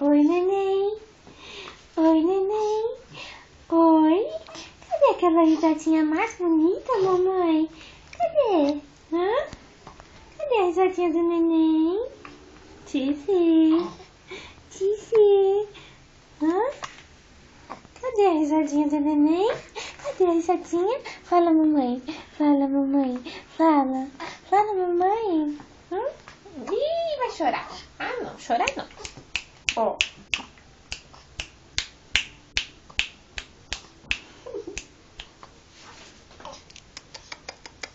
Oi, neném. Oi, neném. Oi. Cadê aquela risadinha mais bonita, mamãe? Cadê? Hã? Cadê a risadinha do neném? Tizi. Tizi. Hã? Cadê a risadinha do neném? Cadê a risadinha? Fala, mamãe. Fala, mamãe. Fala. Fala, mamãe. Ih, vai chorar. Ah, não. Chorar não. Ó.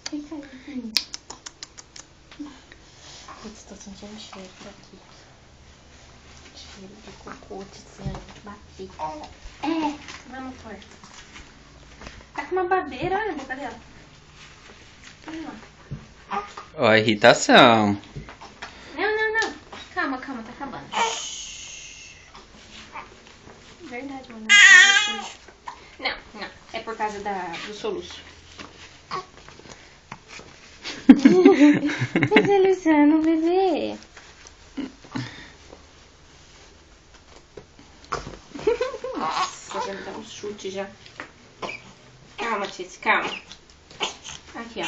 Fica aí. Putz, tô sentindo cheiro por aqui. Cheiro de cocô, de sangue, bater. Vamos forte. Tá com uma babeira, olha a boca dela. Ó, a irritação. Não. Calma, tá acabando. Verdade, mano. Não. É por causa do soluço. Tá soluçando, bebê. Nossa, já me dá um chute já. Calma, Tice, calma. Aqui, ó.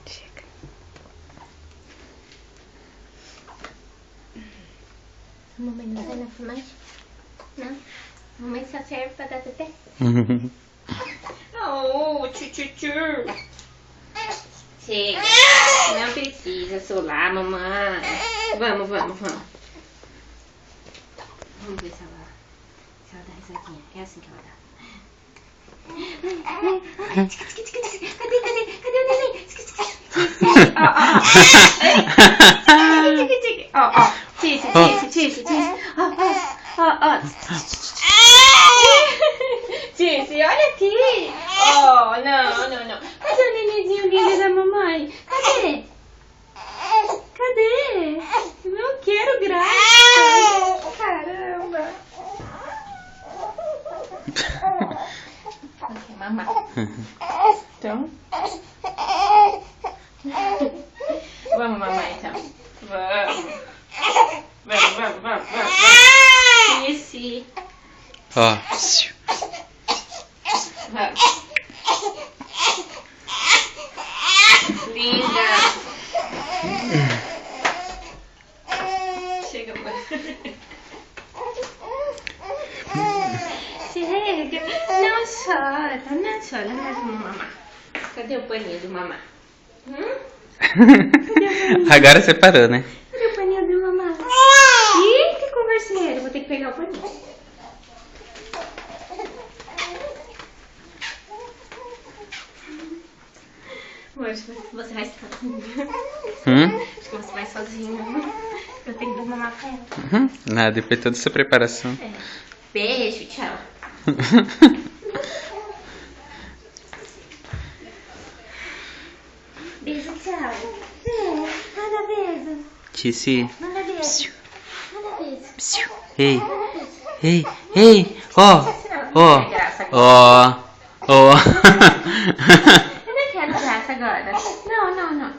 Chega. A mamãe não vai na filmagem? Não? A mamãe só serve pra dar teté? Oh, tchu. Chega. Não precisa solar, mamãe. Vamos. Vamos ver se ela dá risadinha. É assim que ela dá. Cadê o neném? Ó. Tice. Ó. Tice, olha aqui. Oh, não. Cadê o nenenzinho lindo da mamãe? Cadê? Não quero graça. Caramba. Ok, mamãe. Então. Vamos, mamãe, então. Vamos. Esse. Ó. Vamos. Linda. Chega, mãe. Chega. Não chora, mas vamos mamar. Cadê o paninho do mamar? Agora você parou, né? Cadê o paninho do mamar? Ih, que converseiro. Vou ter que pegar o paninho. Hoje você vai sozinho. Acho que você vai sozinho. Eu tenho que mamar pra ela. Nada, depois de toda essa preparação. Beijo, tchau. Beijo, tchau. Manda beijo. Tice. Manda beijo. Ei. Ó. Eu não quero graça agora. Não.